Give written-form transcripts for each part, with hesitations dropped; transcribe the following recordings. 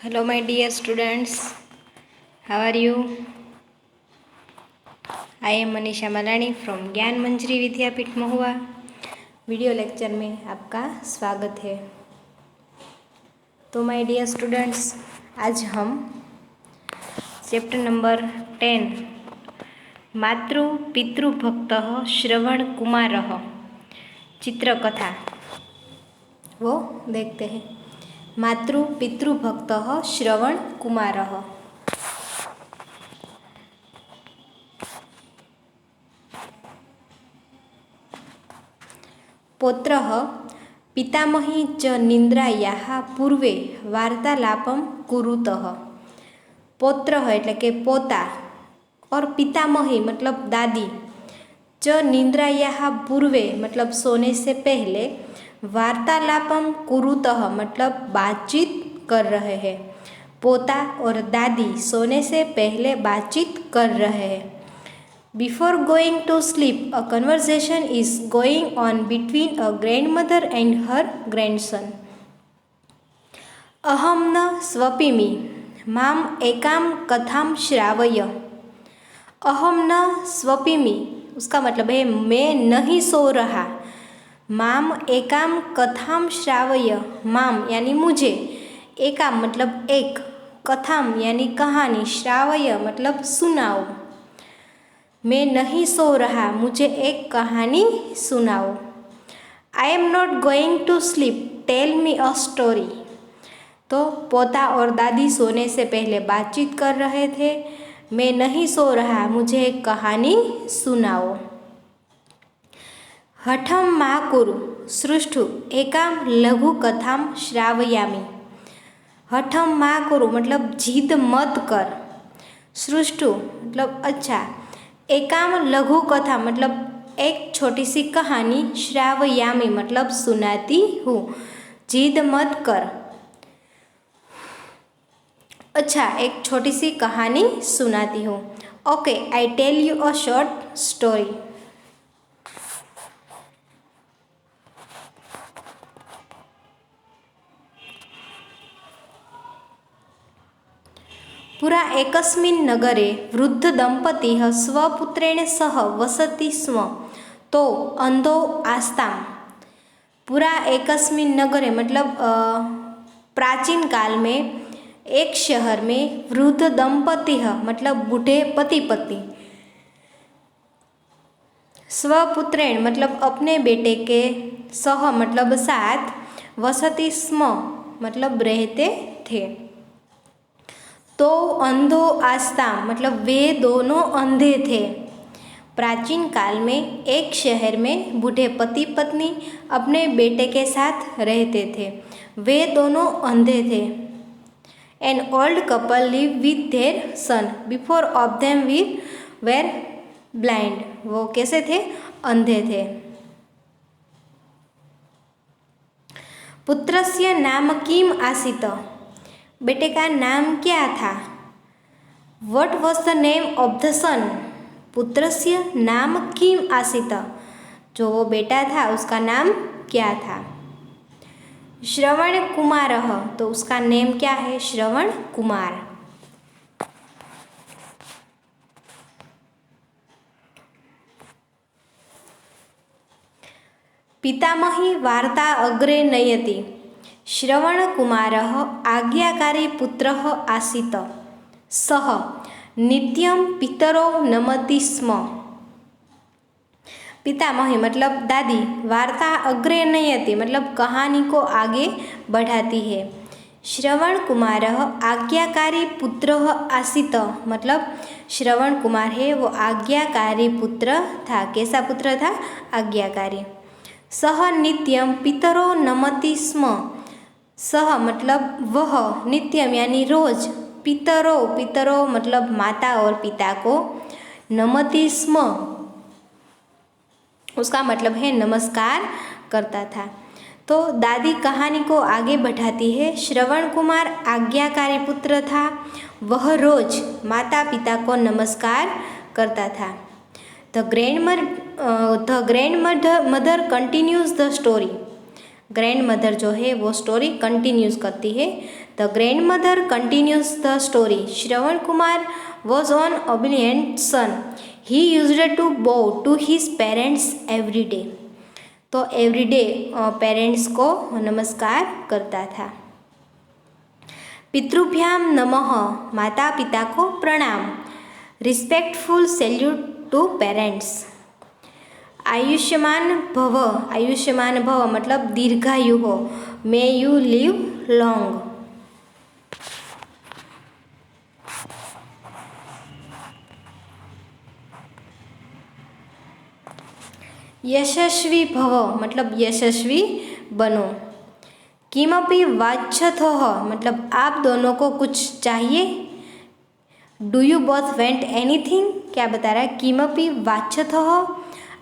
Hello, my dear students. How are you? I am Manisha Malani from ज्ञान मंजरी विद्यापीठ महुआ. Video lecture में आपका स्वागत है. तो माय डियर स्टूडेंट्स, आज हम चैप्टर नंबर 10 मातृ पितृभक्तः श्रवण कुमारः चित्रकथा वो देखते हैं. मातृ पितृभक्तः श्रवण कुमारः. पौत्रः पितामही च निद्रायाः पूर्वे वार्तालापं कुरुतः. पौत्र एटले के पोता और पितामही मतलब दादी, च निद्रायाः पूर्वे मतलब सोने से पहले, वार्तालापम कुरुतः मतलब बातचीत कर रहे हैं. पोता और दादी सोने से पहले बातचीत कर रहे हैं. Before going to sleep a conversation is going on between a grandmother and her grandson. अहम न स्वपिमि माम एकां कथां श्रावय. अहम न स्वपिमि उसका मतलब है मैं नहीं सो रहा. माम एकाम कथाम श्रावय, माम यानी मुझे, एकाम मतलब एक, कथाम यानी कहानी, श्रावय मतलब सुनाओ. मैं नहीं सो रहा, मुझे एक कहानी सुनाओ. I am not going to sleep, tell me a story. तो पोता और दादी सोने से पहले बातचीत कर रहे थे. मैं नहीं सो रहा, मुझे एक कहानी सुनाओ. हठम मा कुरु सृष्टु एकां लघु कथां श्रावयामि. हठम मा कुरु मतलब जिद मत कर. सृष्टु मतलब अच्छा. एकाम लघु कथा मतलब एक छोटी सी कहानी, श्रावयामि मतलब सुनाती हूँ. जिद मत कर, अच्छा एक छोटी सी कहानी सुनाती हूँ. Okay, I tell you a short story. पुरा एकस्मिन् नगरे वृद्धदम्पतिः स्वपुत्रेण सह वसति स्म. तो अंधो आस्तां. पुरा एकस्मिन् नगरे मतलब प्राचीन काल में एक शहर में वृद्ध दंपति मतलब बूढ़े पति पत्नी, स्वपुत्रेण मतलब अपने बेटे के, सह मतलब साथ, वसति स्म मतलब रहते थे. तो अंधो आस्ता मतलब वे दोनों अंधे थे. प्राचीन काल में एक शहर में बूढ़े पति पत्नी अपने बेटे के साथ रहते थे. वे दोनों अंधे थे. An old couple live with their son before of them were blind. वो कैसे थे? अंधे थे. पुत्रस्य नाम किम आसीत. बेटे का नाम क्या था? What was the name of the son. पुत्रस्य नाम किम आसीत, जो वो बेटा था उसका नाम क्या था? श्रवण कुमारः, तो उसका नेम क्या है? श्रवण कुमार. पितामही वार्ता अग्रे नयति. श्रवणकुमारः आज्ञाकारी पुत्रः आसीत्. सः नित्यं पितरौ नमति स्म. पितामही मतलब दादी, वार्ता अग्रे नयति मतलब कहानी को आगे बढ़ाती है. श्रवण कुमारः आज्ञाकारी पुत्रः आसीत् मतलब श्रवण कुमार है वो आज्ञाकारी पुत्र था. कैसा पुत्र था? आज्ञाकारी. सः नित्यं पितरौ नमति स्म. सह मतलब वह, नित्यम यानी रोज, पितरो, पितरो मतलब माता और पिता को, नमति स्म उसका मतलब है नमस्कार करता था. तो दादी कहानी को आगे बढ़ाती है. श्रवण कुमार आज्ञाकारी पुत्र था. वह रोज माता पिता को नमस्कार करता था. The grandmother continues the story. Grandmother जो है वो स्टोरी कंटिन्यूज करती है। The grandmother continues the story. Shravan Kumar was on obedient son. He used to bow to his parents every day. तो एवरीडे पेरेंट्स को नमस्कार करता था। पितृभ्याम नमः, माता पिता को प्रणाम। Respectful salute to parents. आयुष्मान भव, आयुष्मान भव मतलब दीर्घायु हो, मे यू लिव लॉन्ग। यशस्वी भव मतलब यशस्वी बनो। किमपि वाञ्छतः मतलब आप दोनों को कुछ चाहिए। Do you both want anything, क्या बता रहा है, किमपि वाञ्छतः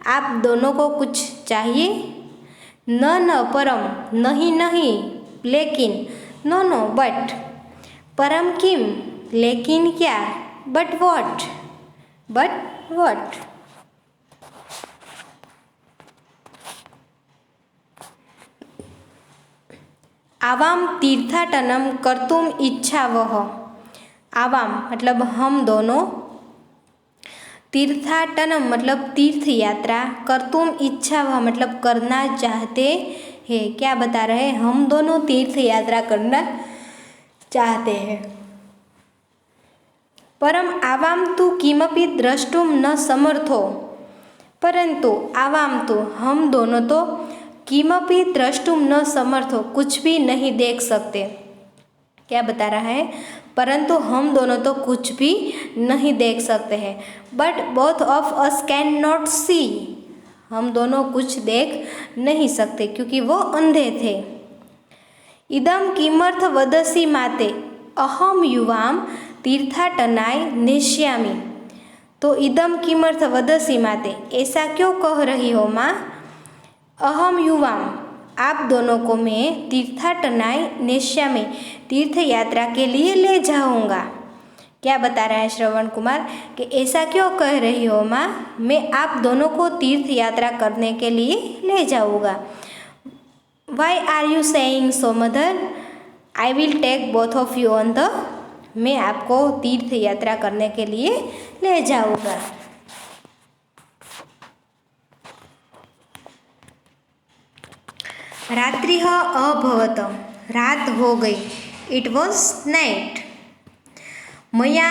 आप दोनों को कुछ चाहिए। न परम नहीं नहीं, लेकिन नो नो बट। परम किम लेकिन क्या, बट व्हाट, बट व्हाट। आवाम तीर्थाटनम कर्तुम इच्छावह। आवाम मतलब हम दोनों, तीर्थाटनम मतलब तीर्थ यात्रा, कर्तुम इच्छावह मतलब करना चाहते हैं। क्या बता रहे हैं, हम दोनों तीर्थ यात्रा करना चाहते हैं। परम आवाम तु किमपि द्रष्टुम न समर्थो। परंतु आवाम तो हम दोनों तो किमपि द्रष्टुम न समर्थो कुछ भी नहीं देख सकते। क्या बता रहा है, परंतु हम दोनों तो कुछ भी नहीं देख सकते हैं। But both of us can not see, हम दोनों कुछ देख नहीं सकते क्योंकि वो अंधे थे। इदम किमर्थ वदसि माते, अहम युवाम तीर्थाटनाय नेष्यामि। तो इदम किमर्थ वदसि माते, ऐसा क्यों कह रही हो माँ। अहम युवाम आप दोनों को मैं तीर्थाटनाय नेष्यामि तीर्थ यात्रा के लिए ले जाऊंगा। क्या बता रहा है श्रवण कुमार कि ऐसा क्यों कह रही हो माँ, मैं आप दोनों को तीर्थ यात्रा करने के लिए ले जाऊंगा। Why are you saying so mother, I will take both of you on the, मैं आपको तीर्थ यात्रा करने के लिए ले जाऊंगा। रात्रिः अभवत, रात हो गई। It was night. मया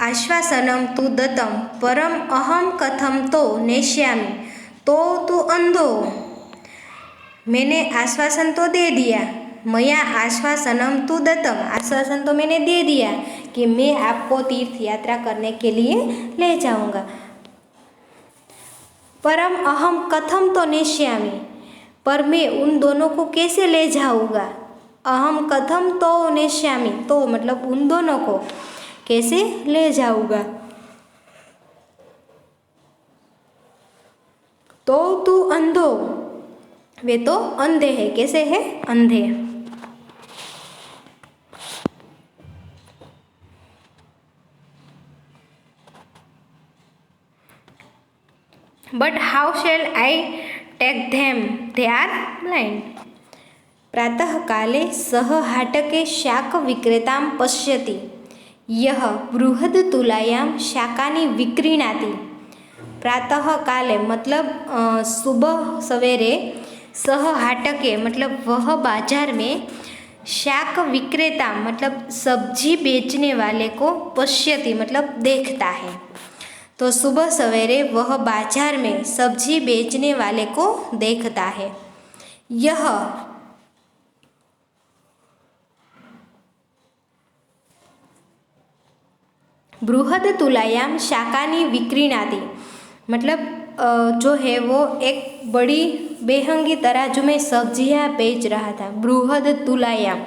आश्वासनं तु दत्तं परम अहम कथम तो नेष्यामि, तो तू अंधो। मैंने आश्वासन तो दे दिया। मया आश्वासनं तु दत्तं, आश्वासन तो मैंने दे दिया कि मैं आपको तीर्थ यात्रा करने के लिए ले जाऊंगा। परम अहम कथम तो नेष्यामि, पर मैं उन दोनों को कैसे ले जाऊंगा। अहम कथम तो नेष्यामि, तो मतलब उन दोनों को कैसे ले जाऊंगा। तो तू अंधो, वे तो अंधे हैं। कैसे है, अंधे। But how shall I take them, they are blind. प्रातः काले सह हाटके शाक विक्रेतां पश्यति, यह बृहद तुलायां शाकानि विक्रीणाति। प्रातः काले मतलब सुबह सवेरे, सह हाटके मतलब वह बाजार में, शाक विक्रेता मतलब सब्जी बेचने वाले को, पश्यति मतलब देखता है। तो सुबह सवेरे वह बाजार में सब्जी बेचने वाले को देखता है। यह बृहद तुलायाम शाकानि विक्रीणाति मतलब जो है वो एक बड़ी बेहंगी तराजू में सब्जियां बेच रहा था। बृहद तुलायाम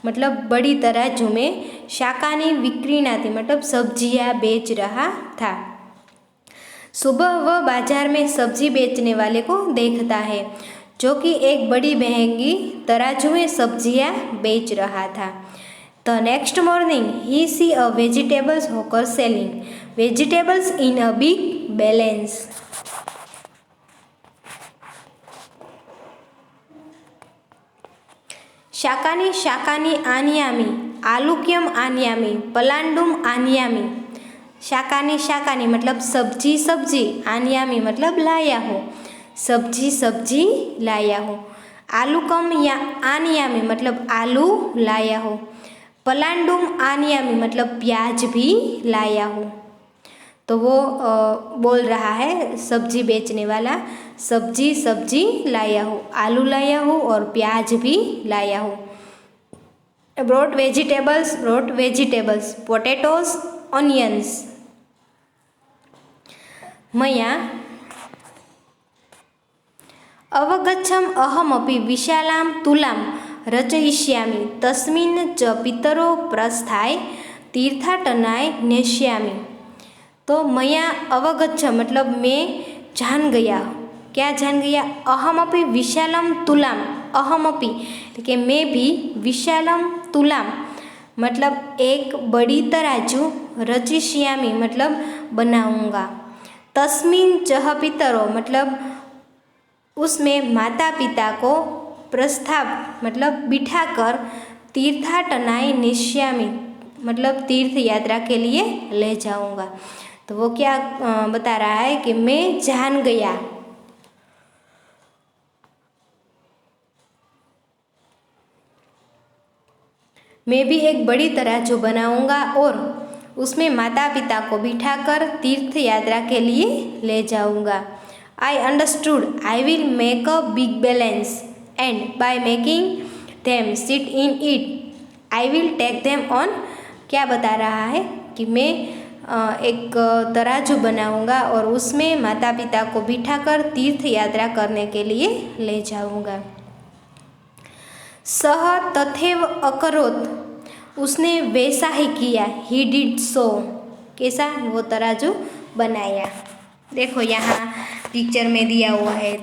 मतलब बड़ी तराजू में, शाकानि विक्रीणाति मतलब सब्जियां बेच रहा था। सुबह वह बाजार में सब्जी बेचने वाले को देखता है जो कि एक बड़ी महंगी तराजू में सब्जियां बेच रहा था। The next morning he see a vegetables hawker selling vegetables in a big balance. शाकानि शाकानि आनयामि, आलुक्यम आनयामि, पलांडुम आनयामि। शाकानि शाकानि मतलब सब्जी सब्जी, आनयामि मतलब लाया हो, सब्जी सब्जी लाया हो। आलुकम या आनयामि मतलब आलू लाया हो। पलांडुम आनयामि मतलब प्याज भी लाया हो। तो वो बोल रहा है सब्जी बेचने वाला, सब्जी सब्जी लाया हो, आलू लाया हो और प्याज भी लाया हो। Brought vegetables, potatoes, onions. मया अवगच्छम् अहमपि विशालां तुलां रचयिष्यामि, तस्मिन् च पितरो प्रस्थाय तीर्थाटनाय नेष्यामि। तो मया अवगच्छ मतलब मैं जान गया। क्या जान गया? अहमपि विशालम तुलाम, अहमपि कि मैं भी विशालम तुलाम मतलब एक बड़ी तराजू, रचिष्यामि मतलब बनाऊंगा। तस्मिन चह पितरो मतलब उसमें माता पिता को प्रस्थाप मतलब बिठाकर तीर्थाटनाय नेष्यामि मतलब तीर्थ यात्रा के लिए ले जाऊंगा। तो वो क्या बता रहा है कि मैं जान गया। मैं भी एक बड़ी तराजू बनाऊंगा और उसमें माता पिता को बिठाकर तीर्थ यात्रा के लिए ले जाऊंगा। I understood. I will make a big balance and by making them sit in it, I will take them on। क्या बता रहा है कि मैं एक तराजू बनाऊंगा और उसमें माता पिता को बिठाकर तीर्थ यात्रा करने के लिए ले जाऊंगा। सह तथैव अकरोत्, उसने वैसा ही किया। He did so। कैसा? वो तराजू बनाया। देखो यहाँ पिक्चर में दिया हुआ है।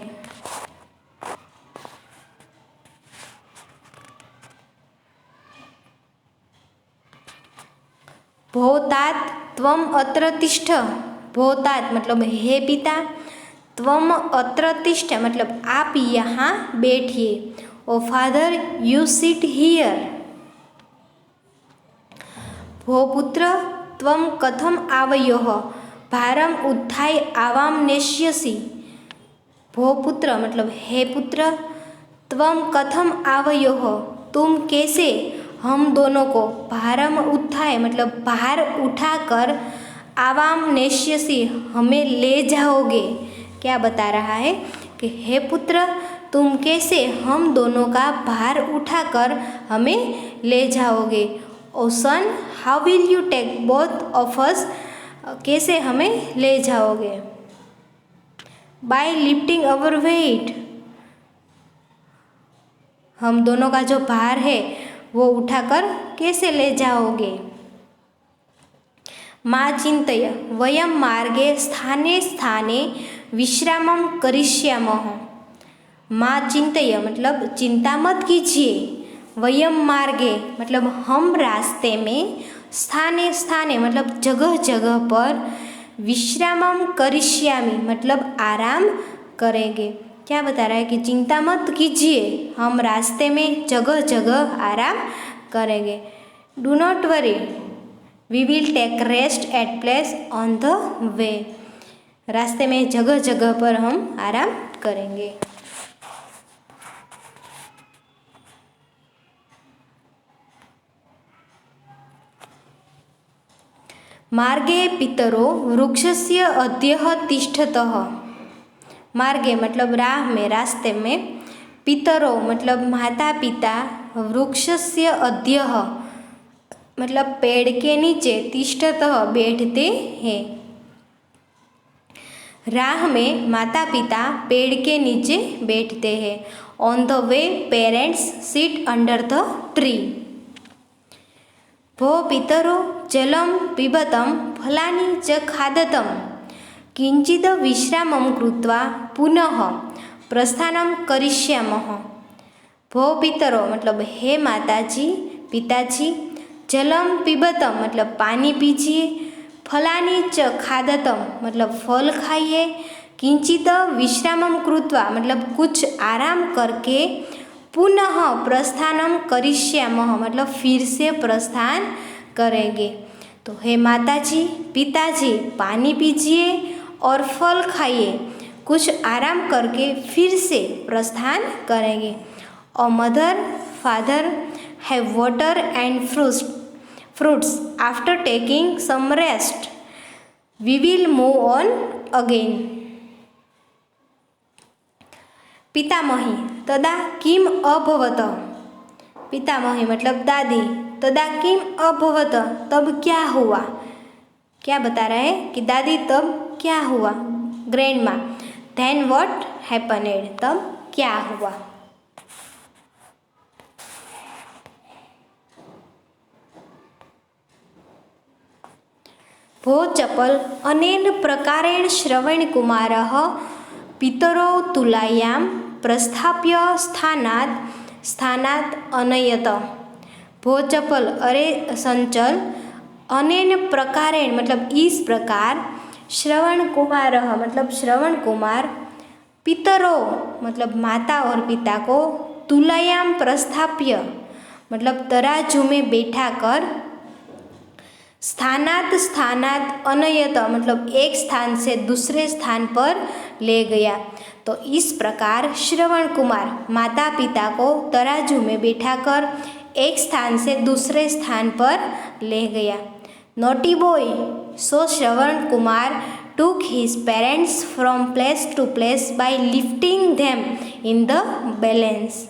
भोतात त्वम अत्र तिष्ठ, भोतात मतलब हे पिता, त्वम अत्र तिष्ठ मतलब आप यहाँ बैठिए। ओ फादर यू सिट हियर। भो पुत्र त्वम कथम आवयोः, भारम उत्थाय आवाम नेष्यसि। भो पुत्र मतलब हे पुत्र, त्वम कथम आवयोः तुम कैसे हम दोनों को, भारम उत्थाय मतलब भार उठाकर, आवाम नेष्यसि हमें ले जाओगे। क्या बता रहा है कि हे पुत्र तुम कैसे हम दोनों का भार उठाकर हमें ले जाओगे। Oh son how will you take both of us, कैसे हमें ले जाओगे। बाय लिफ्टिंग अवर वेट, हम दोनों का जो भार है वो उठाकर कैसे ले जाओगे। माँ चिंतय वयम मार्गे स्थाने स्थाने विश्रामं करिष्यामः। माँ चिंतय मतलब चिंता मत कीजिए। वयम मार्गे मतलब हम रास्ते में, स्थाने स्थाने मतलब जगह जगह पर, विश्रामं करिष्यामि मतलब आराम करेंगे। क्या बता रहा है कि चिंता मत कीजिए, हम रास्ते में जगह जगह आराम करेंगे। Do not worry we will take rest at place on the way, रास्ते में जगह जगह पर हम आराम करेंगे। मार्गे पितरो वृक्षस्य अध्यः तिष्ठतः। मार्गे मतलब राह में, रास्ते में, पितरो मतलब माता पिता, वृक्षस्य अध्यः मतलब पेड़ के नीचे, तिष्ठतः बैठते हैं। राह में माता पिता पेड़ के नीचे बैठते हैं। On the way parents sit under the tree. भो पितरो जलं पिबतं फलानि च खादतं, किंचिद विश्रामं कृत्वा पुनः प्रस्थानं करिष्यामः। भो पितरो मतलब हे माताजी, पिताजी, जलम पिबतम मतलब पानी पीजिए, फलानि च खादतम मतलब फल खाइए, किंचित विश्रामं कृत्वा मतलब कुछ आराम करके, पुनः प्रस्थानम करिष्यामः मतलब फिर से प्रस्थान करेंगे। तो हे माताजी पिताजी पानी पीजिए और फल खाइए, कुछ आराम करके फिर से प्रस्थान करेंगे। A mother father have water and fruits after taking some rest we will move on again। पितामही तदा किम अभवत, पितामही मतलब दादी, तदा किम अभवत तब क्या हुआ, क्या बता रहा है कि दादी तब क्या हुआ, ग्रैंड माँ देन व्हाट हैपनेड तब क्या हुआ। भोजपल अनेन प्रकारेण श्रवणकुमारः पितरौ तुलायां प्रस्थाप्य स्थानात् अनयत। भोजपल अरे संचल, अनेन प्रकारेण मतलब इस प्रकार, श्रवण कुमार मतलब श्रवण कुमार, पितरो मतलब माता और पिता को, तुलायाम प्रस्थाप्य मतलब तराजू में बैठा कर, स्थानात अनयत मतलब एक स्थान से दूसरे स्थान पर ले गया। तो इस प्रकार श्रवण कुमार माता पिता को तराजू में बैठाकर एक स्थान से दूसरे स्थान पर ले गया। Naughty boy so Shravan Kumar took his parents from place to place by lifting them in the balance।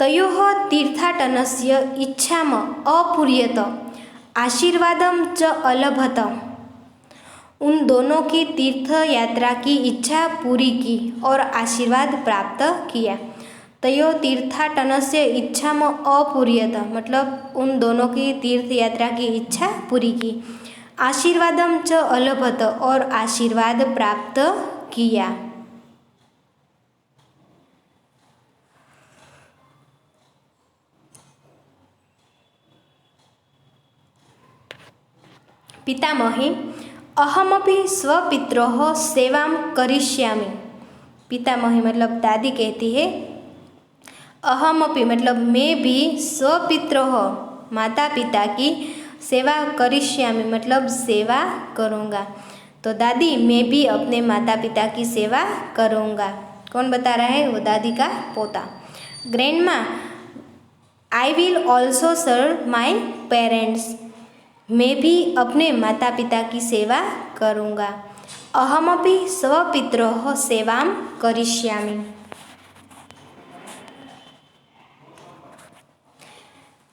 तयोः तीर्थाटनस्य इच्छाम अपूर्यत आशीर्वादम च अलभत। उन दोनों की तीर्थ यात्रा की इच्छा पूरी की और आशीर्वाद प्राप्त किया। तयो तीर्थाटनस्य इच्छाम अपूर्यत मतलब उन दोनों की तीर्थ यात्रा की इच्छा पूरी की, आशीर्वादम च अलभत और आशीर्वाद प्राप्त किया। पितामही अहमपि स्वपित्रोः सेवां करिष्यामि। पितामही मतलब दादी कहती है, अहमपि मतलब मैं भी स्वपित्रोः माता पिता की सेवा करिष्यामि मतलब सेवा करूँगा। तो दादी मैं भी अपने माता पिता की सेवा करूँगा। कौन बता रहा है, वो दादी का पोता। Grandma I will also serve my parents, मैं भी अपने माता पिता की सेवा करूँगा। अहमपि स्वपित्रोः सेवां करिष्यामि।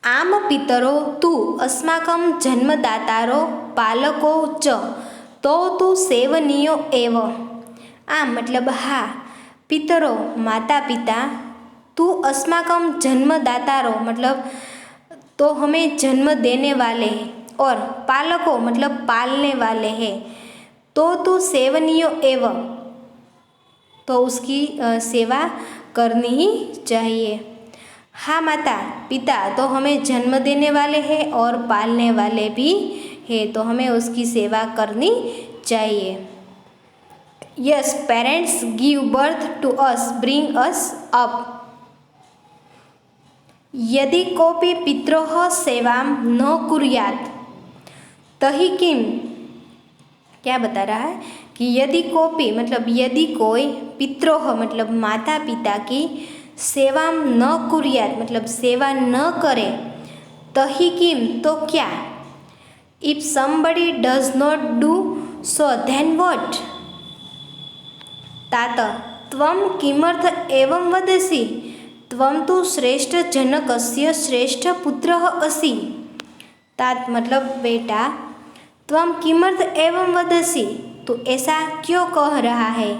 आम पितरो तु अस्माकं जन्मदातारो पालको च तो सेवनीयो एव। आम मतलब हाँ, पितरो माता पिता, तु अस्माकं जन्मदातारो मतलब तो हमें जन्म देने वाले हैं, और पालको मतलब पालने वाले हैं, तो सेवनीयो एव तो उसकी सेवा करनी ही चाहिए। हाँ माता पिता तो हमें जन्म देने वाले हैं और पालने वाले भी हैं, तो हमें उसकी सेवा करनी चाहिए। Yes parents give birth to us bring us up. यदि कोऽपि पित्रोः सेवां न कुर्यात् तहि किम, क्या बता रहा है कि यदि कोऽपि मतलब यदि कोई, पित्रोः मतलब माता पिता की, सेवा न कुर्यात् मतलब सेवा न करे, तहि किम तो क्या, if somebody does not do so then what. तात त्वं किमर्थ एवं वदसि, त्वं तु श्रेष्ठ जनकस्य श्रेष्ठ पुत्रः असि। तात मतलब बेटा, त्वं किमर्थ एवं वदसि तो ऐसा क्यों कह रहा है।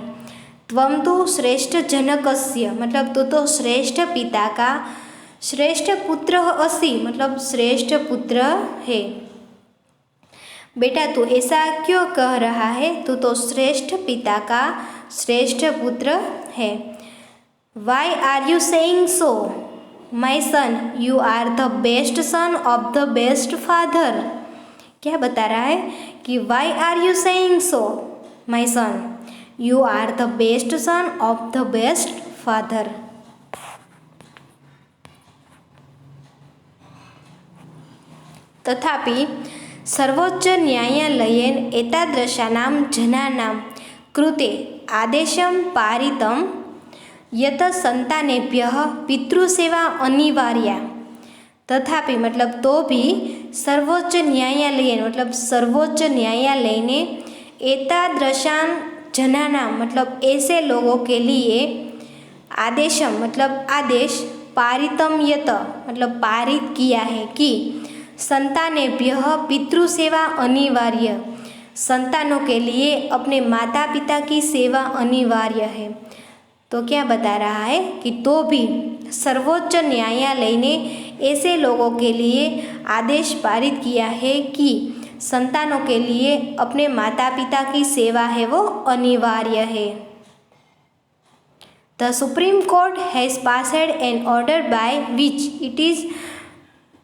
त्वं तो श्रेष्ठ जनकस्य मतलब तो श्रेष्ठ पिता का, श्रेष्ठ पुत्र असि मतलब श्रेष्ठ पुत्र है। बेटा तू ऐसा क्यों कह रहा है, तू तो श्रेष्ठ पिता का श्रेष्ठ पुत्र है। Why are you saying so, my son? You are the best son of the best father। क्या बता रहा है कि why are you saying so, my son? You are the best son of the best father. तथापि सर्वोच्च न्यायालयेन एतादृशानां जनानां कृते आदेशं पारितं यत् संतानेभ्यः पितृसेवा अनिवार्या। तथापि मतलब तो भी सर्वोच्च न्यायालय मतलब सर्वोच्च न्यायालय ने एतादृशान जनाना मतलब ऐसे लोगों के लिए आदेशम मतलब आदेश पारितम यत मतलब पारित किया है कि संतानेभ्यः पितृसेवा अनिवार्य, संतानों के लिए अपने माता पिता की सेवा अनिवार्य है। तो क्या बता रहा है कि तो भी सर्वोच्च न्यायालय ने ऐसे लोगों के लिए आदेश पारित किया है कि संतानों के लिए अपने माता पिता की सेवा है वो अनिवार्य है। The Supreme Court has passed an order by which it is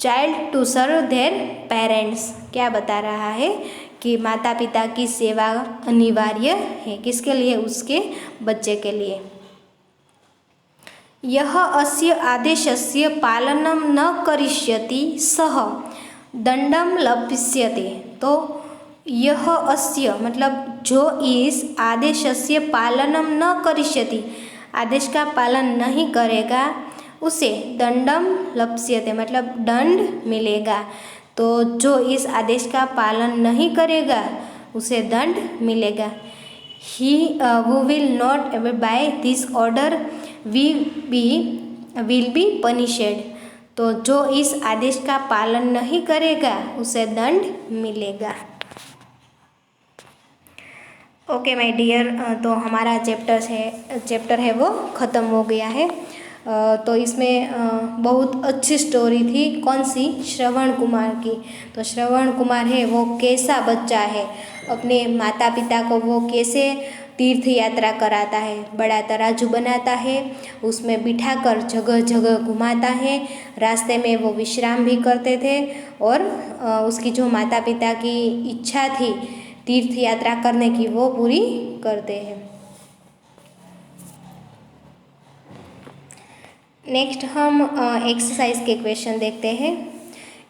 child to serve their parents. क्या बता रहा है कि माता पिता की सेवा अनिवार्य है, किसके लिए? उसके बच्चे के लिए। यह अस्य आदेशस्य पालनं न करिष्यति सः दंडं लप्स्यते। तो यह अस्य मतलब जो इस आदेशस्य पालनं न करिष्यति, आदेश का पालन नहीं करेगा उसे दंडम लप्स्यते मतलब दंड मिलेगा। तो जो इस आदेश का पालन नहीं करेगा उसे दंड मिलेगा। He who will not abide by this order will be punished। तो जो इस आदेश का पालन नहीं करेगा उसे दंड मिलेगा। ओके माय डियर, तो हमारा चैप्टर है वो ख़त्म हो गया है। तो इसमें बहुत अच्छी स्टोरी थी। कौन सी? श्रवण कुमार की। तो श्रवण कुमार है वो कैसा बच्चा है, अपने माता पिता को वो कैसे तीर्थ यात्रा कराता है, बड़ा तराजू बनाता है, उसमें बिठाकर जगह जगह घुमाता है, रास्ते में वो विश्राम भी करते थे और उसकी जो माता पिता की इच्छा थी तीर्थ यात्रा करने की वो पूरी करते हैं। नेक्स्ट हम एक्सरसाइज के क्वेश्चन देखते हैं।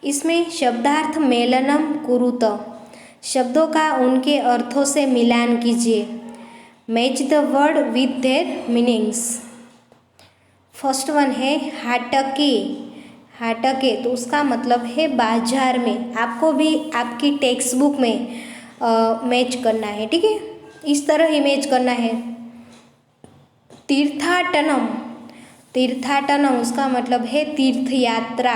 इसमें शब्दार्थ मेलनम कुरुत, शब्दों का उनके अर्थों से मिलान कीजिए। Match the word with their meanings. First one है हाटके। हाटके तो उसका मतलब है बाजार में। आपको भी आपकी टेक्स्ट बुक में मैच करना है, ठीक है, इस तरह ही मैच करना है। तीर्थाटनम, तीर्थाटनम उसका मतलब है तीर्थ यात्रा।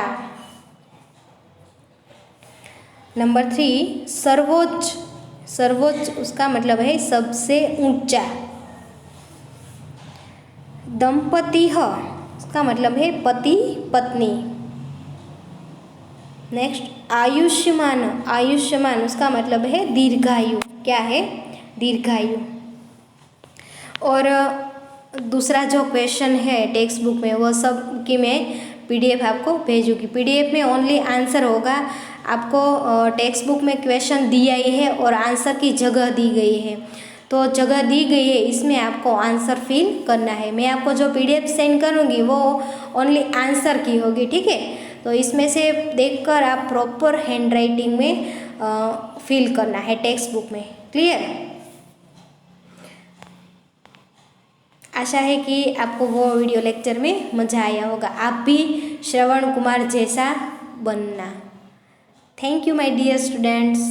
नंबर 3 सर्वोच्च, सर्वोच्च उसका मतलब है सबसे ऊंचा। दंपतिः उसका मतलब है पति पत्नी। नेक्स्ट आयुष्मान, आयुष्मान उसका मतलब है दीर्घायु। क्या है? दीर्घायु। और दूसरा जो क्वेश्चन है टेक्स्ट बुक में वो सब की मैं PDF आपको भेजूँगी। PDF में ओनली आंसर होगा। आपको टेक्स्ट बुक में क्वेश्चन दिया ही है और आंसर की जगह दी गई है, तो जगह दी गई है इसमें आपको आंसर फिल करना है। मैं आपको जो PDF सेंड करूँगी वो ओनली आंसर की होगी, ठीक है। तो इसमें से देखकर आप प्रॉपर हैंड राइटिंग में फिल करना है टेक्स्ट बुक में। क्लियर? आशा है कि आपको वो वीडियो लेक्चर में मज़ा आया होगा। आप भी श्रवण कुमार जैसा बनना। Thank you my dear students.